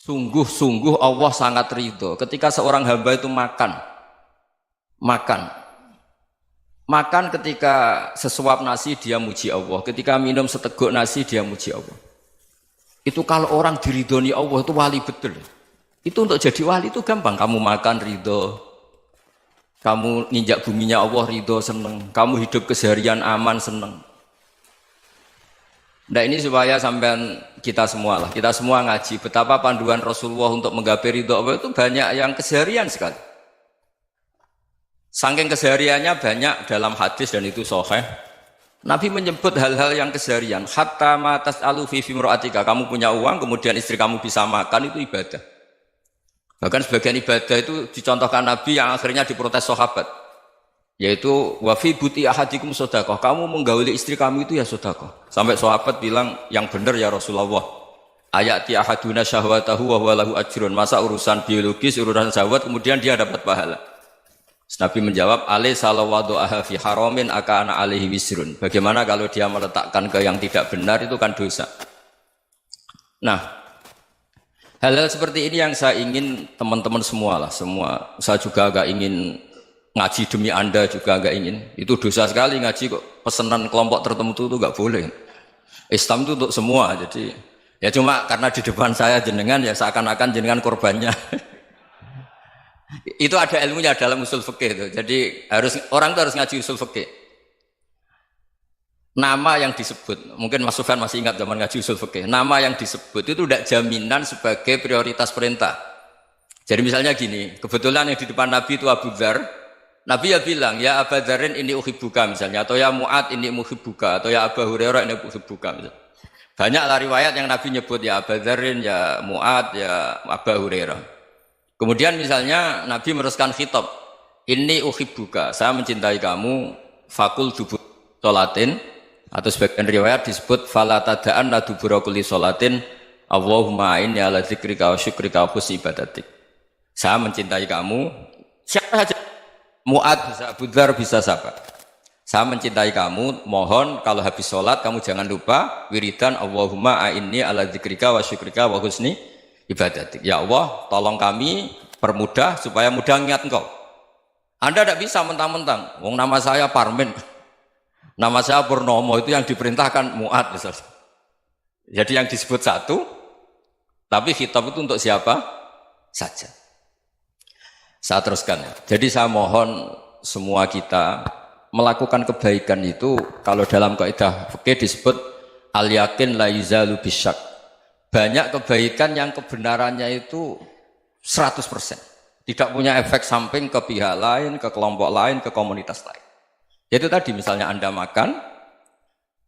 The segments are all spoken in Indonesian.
Sungguh-sungguh Allah sangat ridho ketika seorang hamba itu makan, makan ketika sesuap nasi dia muji Allah, ketika minum seteguk nasi dia muji Allah. Itu kalau orang diridhoni Allah itu wali betul. Itu untuk jadi wali itu gampang. Kamu makan ridho, kamu nginjak buminya Allah ridho seneng, kamu hidup keseharian aman seneng. Nah ini supaya sampean kita semua ngaji betapa panduan Rasulullah untuk menggapai ridho Allah itu banyak yang keseharian sekali. Saking kesehariannya banyak dalam hadis dan itu sahih. Nabi menyebut hal-hal yang keseharian. Hatta ma tas'alu fi fimra'atika. Kamu punya uang kemudian istri kamu bisa makan itu ibadah. Bahkan sebagian ibadah itu dicontohkan Nabi yang akhirnya diprotes sahabat. Yaitu wafi buti ahadikum sodakoh, kamu menggauli istri kamu itu ya sodakoh. Sampai sahabat bilang yang benar ya Rasulullah. Ayati ahaduna syahwatahu wa huwa lahu ajrun. Masa urusan biologis, urusan syahwat kemudian dia dapat pahala. Nabi menjawab, alai salawadu'aha fi haramin akana alaihi wisrun. Bagaimana kalau dia meletakkan ke yang tidak benar itu kan dosa. Nah, hal-hal seperti ini yang saya ingin teman-teman semua. Saya juga agak ingin ngaji demi Anda juga agak ingin. Itu dosa sekali ngaji kok pesanan kelompok tertentu itu enggak boleh. Islam itu untuk semua. Jadi ya cuma karena di depan saya jenengan ya seakan-akan jenengan korbannya. Itu ada ilmunya dalam usul fikih itu. Jadi orang itu harus ngaji usul fikih. Nama yang disebut, mungkin Mas Sufyan masih ingat zaman ngaji usul fikih. Nama yang disebut itu tidak jaminan sebagai prioritas perintah. Jadi misalnya gini, kebetulan yang di depan Nabi itu Abu Dzar. Nabi ya bilang, ya Aba Dzarin ini uhibbuka misalnya, atau ya Mu'ad ini muhibbuka, atau ya Aba Hurairah ini uhibbuka misalnya. Banyaklah riwayat yang Nabi nyebut ya Aba Dzarin, ya Mu'ad, ya Aba Hurairah. Kemudian misalnya Nabi meneruskan khitab, ini uhibbuka, saya mencintai kamu, fakul dubur sholatin, atau sebagian riwayat disebut fala tada'an la dubura kulli sholatin, Allahumma inni ala dzikrika wa syukrika wa husni ibadatik. Saya mencintai kamu, siapa saja. Mu'ad bisa Abu Dzar bisa siapa? Saya mencintai kamu, mohon kalau habis sholat kamu jangan lupa wiridan Allahumma a'inni ala dzikrika wa syukrika wa husni ibadatik. Ya Allah, tolong kami permudah supaya mudah ingat engkau. Anda tidak bisa mentang-mentang, wong nama saya Parmin, nama saya Purnomo, itu yang diperintahkan Mu'ad misalnya. Jadi yang disebut satu, tapi khitab itu untuk siapa saja. Saya teruskan. Jadi saya mohon semua kita melakukan kebaikan itu kalau dalam kaidah fikih disebut al yakin la yuzalu bisyak. Banyak kebaikan yang kebenarannya itu 100%. Tidak punya efek samping ke pihak lain, ke kelompok lain, ke komunitas lain. Itu tadi misalnya Anda makan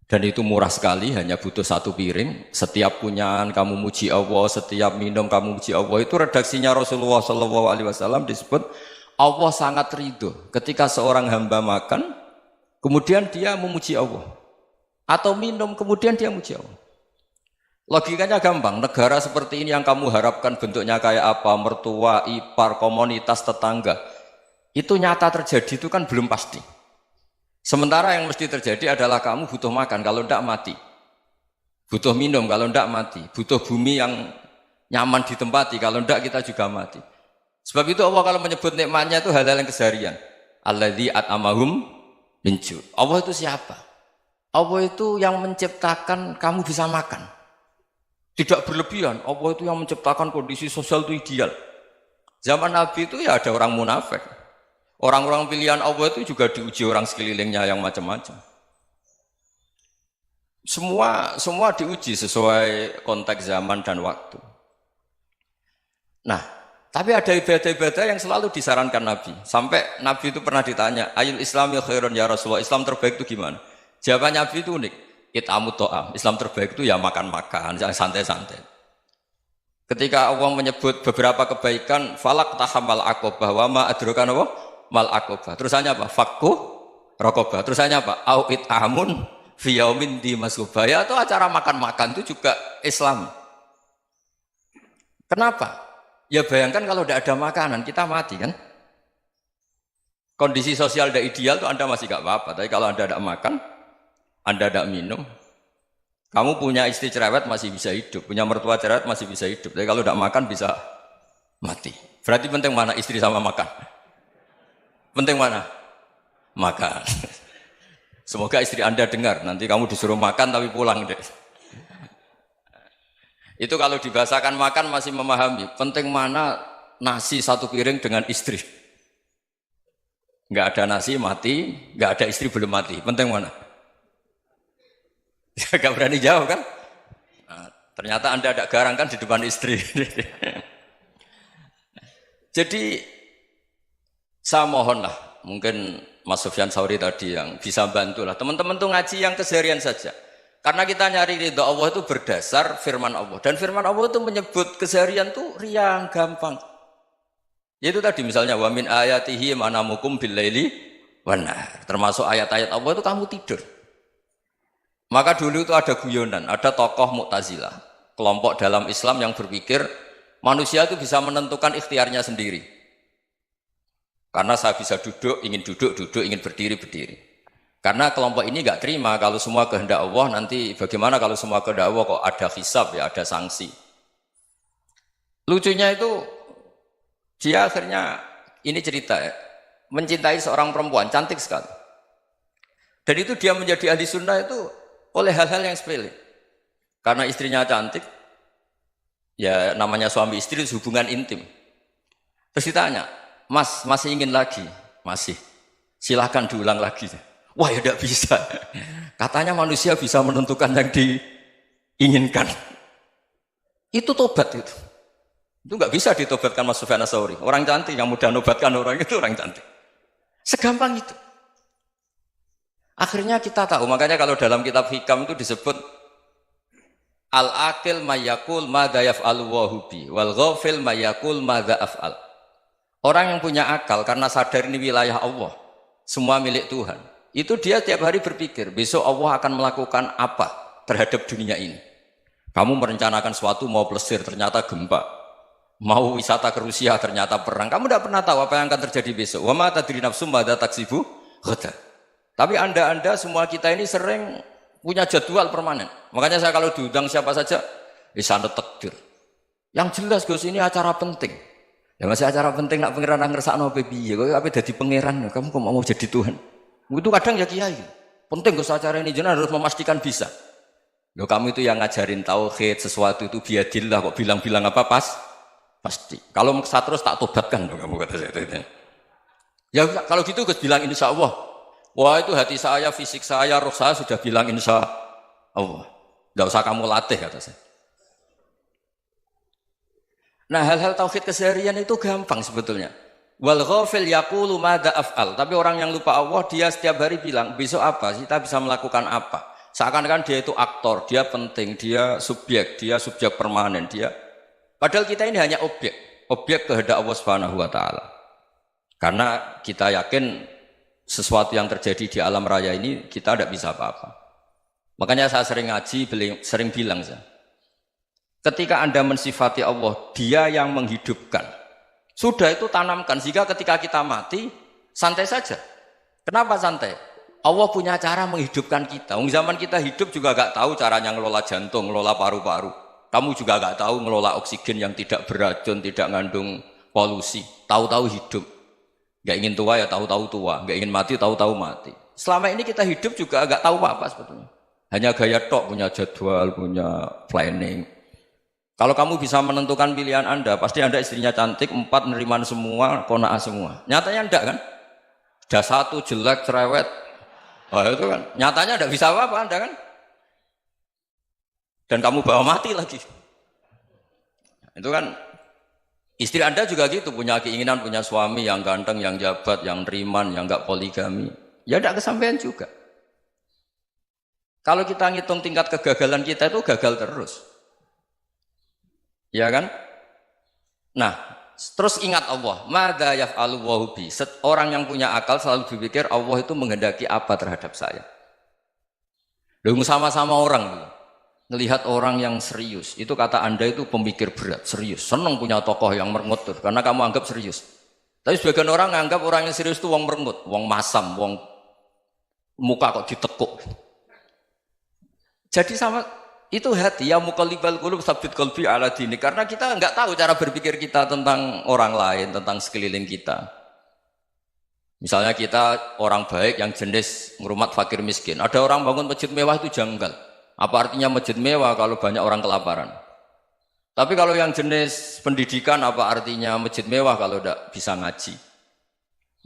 dan itu murah sekali, hanya butuh satu piring. Setiap punyaan kamu muji Allah, setiap minum kamu muji Allah. Itu redaksinya Rasulullah SAW disebut Allah sangat ridho ketika seorang hamba makan, kemudian dia memuji Allah. Atau minum, kemudian dia muji Allah. Logikanya gampang, negara seperti ini yang kamu harapkan bentuknya kayak apa, mertua, ipar, komunitas, tetangga. Itu nyata terjadi itu kan belum pasti. Sementara yang mesti terjadi adalah kamu butuh makan, kalau tidak mati. Butuh minum, kalau tidak mati. Butuh bumi yang nyaman ditempati, kalau tidak kita juga mati. Sebab itu Allah kalau menyebut nikmatnya itu hal-hal yang keseharian. Alladzi at'amahum min ju'. Allah itu siapa? Allah itu yang menciptakan kamu bisa makan. Tidak berlebihan. Allah itu yang menciptakan kondisi sosial itu ideal. Zaman Nabi itu ya ada orang munafik. Orang-orang pilihan Allah itu juga diuji orang sekelilingnya yang macam-macam. Semua diuji sesuai konteks zaman dan waktu. Nah, tapi ada ibadah-ibadah yang selalu disarankan Nabi. Sampai Nabi itu pernah ditanya, ayul islami khairun ya Rasulullah, Islam terbaik itu gimana? Jawaban Nabi itu unik. It'amu to'am. Islam terbaik itu ya makan-makan, yang santai-santai. Ketika Allah menyebut beberapa kebaikan, falak tahamal aqobah wa ma adrokan Allah mal aqobah. Terusannya apa? Fakku raqobah. Terusannya apa? Au it'amun fi yaumin di masubah. Ya itu acara makan-makan itu juga Islam. Kenapa? Ya bayangkan kalau tidak ada makanan, kita mati kan? Kondisi sosial tidak ideal itu Anda masih gak apa-apa. Tapi kalau Anda tidak makan, Anda tidak minum, Kamu punya istri cerewet masih bisa hidup, punya mertua cerewet masih bisa hidup. Tapi kalau tidak makan bisa mati. Berarti penting mana istri sama makan? Penting mana? Makan. Semoga istri Anda dengar, nanti kamu disuruh makan tapi pulang deh. Itu kalau dibahasakan makan masih memahami. Penting mana nasi satu piring dengan istri. Nggak ada nasi mati, nggak ada istri belum mati. Penting mana? Gak berani jawab kan? Nah, ternyata Anda ada garang kan di depan istri. Jadi saya mohonlah, mungkin Mas Sufyan Sauri tadi yang bisa bantulah. Teman-teman tuh ngaji yang keseharian saja. Karena kita nyari ridha Allah itu berdasar firman Allah. Dan firman Allah itu menyebut keseharian tuh riang, gampang. Yaitu tadi misalnya wa min ayatihi manamukum bil laili wan nahar. Termasuk ayat-ayat Allah itu kamu tidur. Maka dulu itu ada guyonan, ada tokoh Mu'tazilah, kelompok dalam Islam yang berpikir manusia itu bisa menentukan ikhtiarnya sendiri. Karena saya bisa duduk, ingin berdiri, berdiri. Karena kelompok ini nggak terima kalau semua kehendak Allah, nanti bagaimana kalau semua kehendak Allah kok ada hisab ya, ada sanksi. Lucunya itu dia akhirnya, ini cerita ya, mencintai seorang perempuan, cantik sekali. Dan itu dia menjadi ahli sunnah itu oleh hal-hal yang sepele. Karena istrinya cantik, ya namanya suami istri hubungan intim. Terus ditanya, Mas, masih ingin lagi? Masih. Silahkan diulang lagi. Wah ya tidak bisa. Katanya manusia bisa menentukan yang diinginkan. Itu tobat itu. Itu nggak bisa ditobatkan Mas Sufyan Ats-Tsauri. Orang cantik yang mudah nobatkan orang itu orang cantik. Segampang itu. Akhirnya kita tahu, makanya kalau dalam kitab Hikam itu disebut al-aqil mayyakul madza yaf'alu wa hubi wal ghafil mayyakul madza af'al. Orang yang punya akal karena sadar ini wilayah Allah, semua milik Tuhan. Itu dia tiap hari berpikir, besok Allah akan melakukan apa terhadap dunia ini. Kamu merencanakan suatu mau plesir, ternyata gempa. Mau wisata ke Rusia, ternyata perang. Kamu tidak pernah tahu apa yang akan terjadi besok. Wa ma tadri nafsum madza taksibu ghadan. Tapi anda semua kita ini sering punya jadwal permanen. Makanya saya kalau diundang siapa saja, sanad takdir. Yang jelas Gus ini acara penting. Ya masih acara penting nak pangeran ngersakno piye? Kok ape dadi pangeran? Kamu kok mau jadi Tuhan? Itu kadang ya kiai. Penting Gus acara ini jenengan harus memastikan bisa. Loh kamu itu yang ngajarin tauhid, sesuatu itu biadillah kok bilang-bilang apa pasti. Kalau maksa terus tak tobatkan loh kamu kata saya. Ya kalau gitu Gus bilang insya Allah. Wah itu hati saya, fisik saya, roh saya sudah bilang insya Allah. Tidak usah kamu latih kata saya. Nah hal-hal tauhid keseharian itu gampang sebetulnya. Wal ghafil yaqulu madza af'al. Tapi orang yang lupa Allah dia setiap hari bilang besok apa? Kita bisa melakukan apa? Seakan-akan dia itu aktor, dia penting, dia subjek permanen, dia. Padahal kita ini hanya objek kehendak Allah Subhanahu wa taala. Karena kita yakin sesuatu yang terjadi di alam raya ini kita tidak bisa apa-apa. Makanya saya sering ngaji, sering bilang saya, ketika Anda mensifati Allah, Dia yang menghidupkan. Sudah itu tanamkan sehingga ketika kita mati santai saja. Kenapa santai? Allah punya cara menghidupkan kita. Zaman kita hidup juga gak tahu caranya ngelola jantung, ngelola paru-paru. Kamu juga gak tahu ngelola oksigen yang tidak beracun, tidak ngandung polusi. Tahu-tahu hidup. Gak ingin tua ya tahu-tahu tua, gak ingin mati tahu-tahu mati. Selama ini kita hidup juga gak tahu apa-apa sebetulnya. Hanya gaya tok, punya jadwal, punya planning. Kalau kamu bisa menentukan pilihan Anda, pasti Anda istrinya cantik, 4 neriman semua, kona'ah semua. Nyatanya enggak kan? Ada 1 jelek, cerewet. Oh itu kan, nyatanya enggak bisa apa-apa Anda kan? Dan kamu bawa mati lagi. Itu kan istri Anda juga gitu, punya keinginan, punya suami yang ganteng, yang jabat, yang neriman, yang enggak poligami. Ya enggak kesampaian juga. Kalau kita ngitung tingkat kegagalan kita itu gagal terus. Ya kan? Nah, terus ingat Allah. Madza yaf'alu wa bi. Orang yang punya akal selalu berpikir Allah itu menghendaki apa terhadap saya. Lalu sama-sama orang melihat orang yang serius. Itu kata Anda itu pemikir berat, serius. Senang punya tokoh yang merengut karena kamu anggap serius. Tapi sebagian orang anggap orang yang serius itu wong merengut, wong masam, wong muka kok ditekuk. Jadi sama Itu hati, ya muqallibal qulub tsabbit qalbi ala dini. Karena kita nggak tahu cara berpikir kita tentang orang lain, tentang sekeliling kita. Misalnya kita orang baik yang jenis ngrumat fakir miskin. Ada orang bangun masjid mewah itu janggal. Apa artinya masjid mewah kalau banyak orang kelaparan? Tapi kalau yang jenis pendidikan apa artinya masjid mewah kalau tidak bisa ngaji?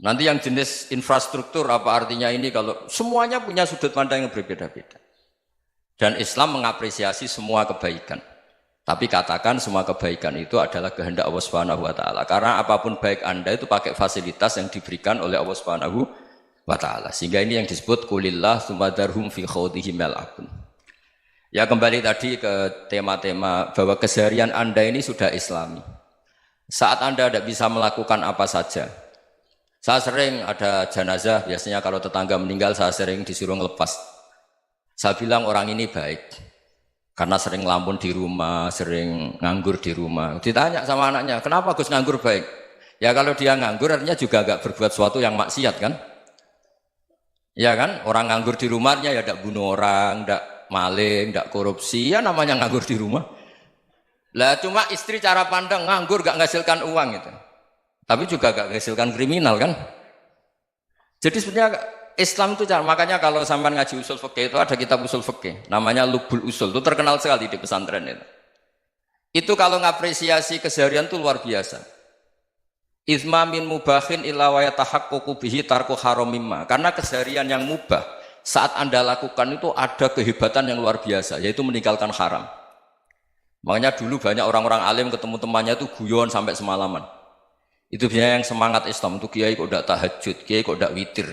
Nanti yang jenis infrastruktur apa artinya ini kalau semuanya punya sudut pandang yang berbeda-beda. Dan Islam mengapresiasi semua kebaikan. Tapi katakan semua kebaikan itu adalah kehendak Allah Subhanahu wa taala. Karena apapun baik Anda itu pakai fasilitas yang diberikan oleh Allah Subhanahu wa taala. Sehingga ini yang disebut qulillah tsumadarhum fi khawdihim yal'abun. Ya kembali tadi ke tema-tema bahwa keseharian Anda ini sudah Islami. Saat Anda tidak bisa melakukan apa saja. Saya sering ada jenazah, biasanya kalau tetangga meninggal saya sering disuruh ngelepas. Saya bilang orang ini baik karena sering ngelamun di rumah, sering nganggur di rumah. Ditanya sama anaknya, kenapa Gus nganggur baik? Ya kalau dia nganggur artinya juga agak berbuat sesuatu yang maksiat kan? Ya kan? Orang nganggur di rumahnya ya tidak bunuh orang, tidak maling, tidak korupsi, ya namanya nganggur di rumah. Lah cuma istri cara pandang nganggur gak menghasilkan uang itu. Tapi juga gak menghasilkan kriminal kan? Jadi sebenarnya Islam itu makanya kalau sampai ngaji usul fikih itu ada kitab usul fikih namanya Lubul Usul, itu terkenal sekali di pesantren itu. Itu kalau ngapresiasi keseharian itu luar biasa. Izma min mubahin illa wa yatahaqqaqu bihi tarku haramimma. Karena keseharian yang mubah saat Anda lakukan itu ada kehebatan yang luar biasa, yaitu meninggalkan haram. Makanya dulu banyak orang-orang alim ketemu temannya itu guyon sampai semalaman. Itu biasanya yang semangat Islam itu kiai kok tidak tahajud, kiai kok tidak witir.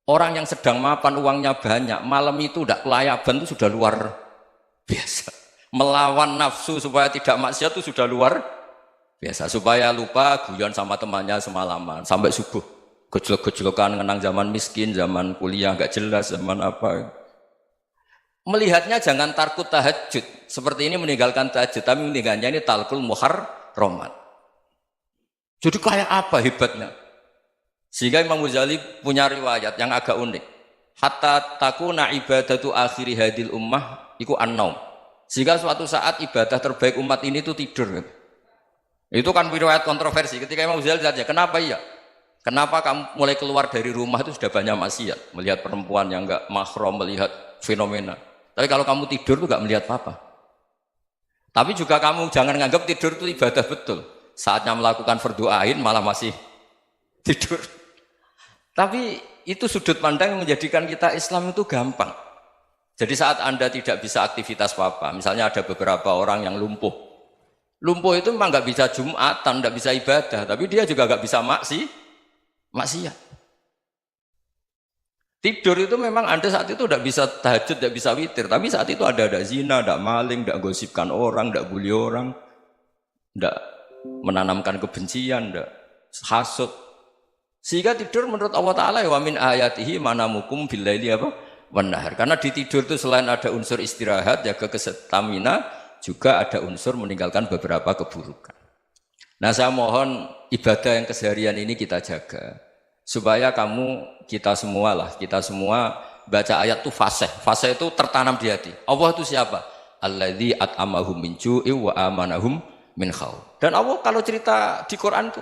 Orang yang sedang mapan uangnya banyak, malam itu tidak kelayaban itu sudah luar biasa. Melawan nafsu supaya tidak maksiat itu sudah luar biasa. Supaya lupa guyon sama temannya semalaman sampai subuh. Gejlok-gejlokan ngenang zaman miskin, zaman kuliah nggak jelas, zaman apa. Melihatnya jangan tarkut tahajud. Seperti ini meninggalkan tahajud, tapi meninggalkannya ini talkul muharramat. Jadi kayak apa hebatnya? Sehingga Imam Ghazali punya riwayat yang agak unik. Hatta takuna ibadatu akhiri hadil ummah iku an-naum. Sehingga suatu saat ibadah terbaik umat ini itu tidur. Itu kan riwayat kontroversi. Ketika Imam Ghazali tanya, kenapa iya? Kenapa kamu mulai keluar dari rumah itu sudah banyak maksiat? Melihat perempuan yang enggak mahram, melihat fenomena. Tapi kalau kamu tidur itu enggak melihat apa-apa. Tapi juga kamu jangan menganggap tidur itu ibadah betul. Saatnya melakukan fardu ain malah masih tidur. Tapi itu sudut pandang yang menjadikan kita Islam itu gampang. Jadi saat Anda tidak bisa aktivitas apa-apa, misalnya ada beberapa orang yang lumpuh. Lumpuh itu memang nggak bisa Jumatan, nggak bisa ibadah, tapi dia juga nggak bisa maksiat. Tidur itu memang Anda saat itu tidak bisa tahajud, tidak bisa witir, tapi saat itu ada zina, ada maling, tidak gosipkan orang, tidak bully orang, tidak menanamkan kebencian, tidak hasud. Sehingga tidur menurut Allah Ta'ala wa min ayatihi manamukum billaili apa? Wan-nahar. Karena di tidur itu selain ada unsur istirahat, jaga kestamina, juga ada unsur meninggalkan beberapa keburukan. Nah saya mohon ibadah yang keseharian ini kita jaga. Supaya kita semua baca ayat itu fasih. Fasih itu tertanam di hati. Allah itu siapa? Alladzi at'amahum min ju'i wa amanahum min khauf. Dan Allah kalau cerita di Quran itu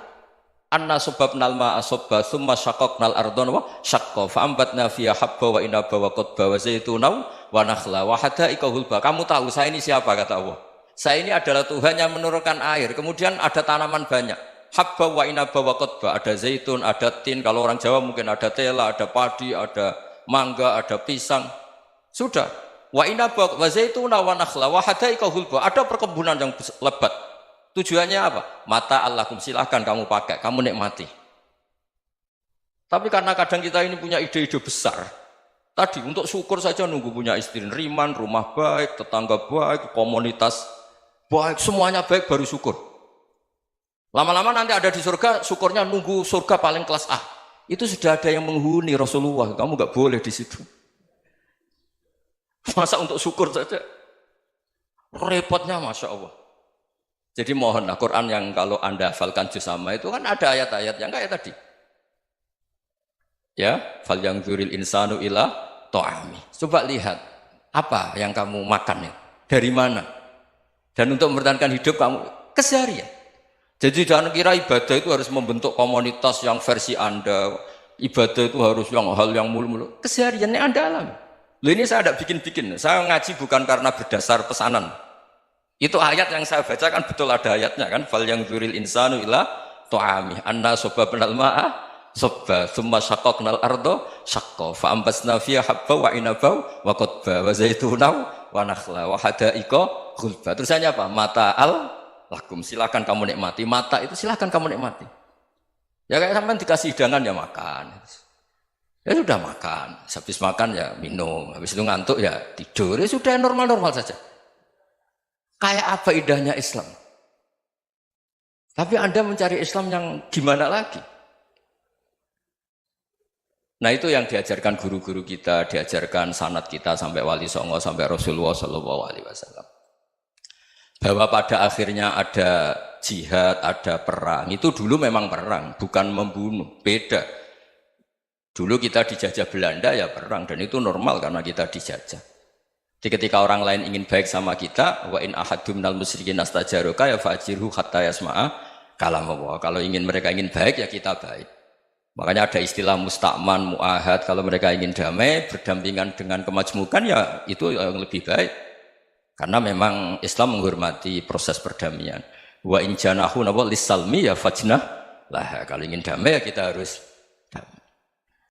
anna sababnal ma'a sabba tsumma syaqqaqnal ardha wa syaqqa fa ambatna fiha habba wa inaba wa qadba wa zaituna wa nakhla wa hada'iqa hulba. Kamu tahu saya ini siapa kata Allah? Saya ini adalah Tuhan yang menurunkan air, kemudian ada tanaman banyak. Habba wa inaba wa qadba, ada zaitun, ada tin, kalau orang Jawa mungkin ada tela, ada padi, ada mangga, ada pisang. Sudah. Wa inaba wa zaituna wa nakhla wa hada'iqa hulba. Ada perkebunan yang lebat. Tujuannya apa? Mata Allahkum, silahkan kamu pakai, kamu nikmati. Tapi karena kadang kita ini punya ide-ide besar. Tadi untuk syukur saja nunggu punya istri riman, rumah baik, tetangga baik, komunitas baik, semuanya baik baru syukur. Lama-lama nanti ada di surga, syukurnya nunggu surga paling kelas A. Itu sudah ada yang menghuni Rasulullah, kamu nggak boleh di situ. Masa untuk syukur saja? Repotnya Masya Allah. Jadi mohonlah Quran yang kalau Anda hafalkan juz sama itu kan ada ayat-ayat yang kayak tadi. Ya, fal yang dzuril insanu ila ta'ami. Coba lihat Apa yang kamu makan ya? Dari mana? Dan untuk mempertahankan hidup kamu keseharian. Jadi jangan kira ibadah itu harus membentuk komunitas yang versi Anda. Ibadah itu harus hal yang mulu-mulu. Kesehariannya Anda alami. Loh ini saya tidak bikin-bikin. Saya ngaji bukan karena berdasar pesanan. Itu ayat yang saya bacakan betul ada ayatnya kan. Fal yang dzuril insanu ila tu'ami anna soba penal ma'ah soba thumma syaqaqnal ardo syaqqa fa ambasna fiha habba wa inaba wa qadba wa zaituna wa nakhla wa hadaika ghulba. Terusannya apa? Mata'al lakum, silakan kamu nikmati. Mata itu silakan kamu nikmati. Ya kayak sampean dikasih hidangan ya makan. Ya sudah makan, habis makan ya minum, habis itu ngantuk ya tidur. Ya sudah normal-normal saja. Kayak apa indahnya Islam? Tapi Anda mencari Islam yang gimana lagi? Nah itu yang diajarkan guru-guru kita, diajarkan sanad kita sampai Wali Songo, sampai Rasulullah SAW. Bahwa pada akhirnya ada jihad, ada perang. Itu dulu memang perang, bukan membunuh. Beda. Dulu kita dijajah Belanda ya perang, dan itu normal karena kita dijajah. Jadi ketika orang lain ingin baik sama kita, wa in ahadum minal musyrikin astajaruka ya fa'jirhu hatta yasma'a kalam Allah. Kalau mereka ingin baik ya kita baik. Makanya ada istilah musta'man, mu'ahad. Kalau mereka ingin damai, berdampingan dengan kemajmukan ya itu yang lebih baik. Karena memang Islam menghormati proses perdamaian. Wa in janahu lis-salmi ya fajnah lah. Kalau ingin damai ya kita harus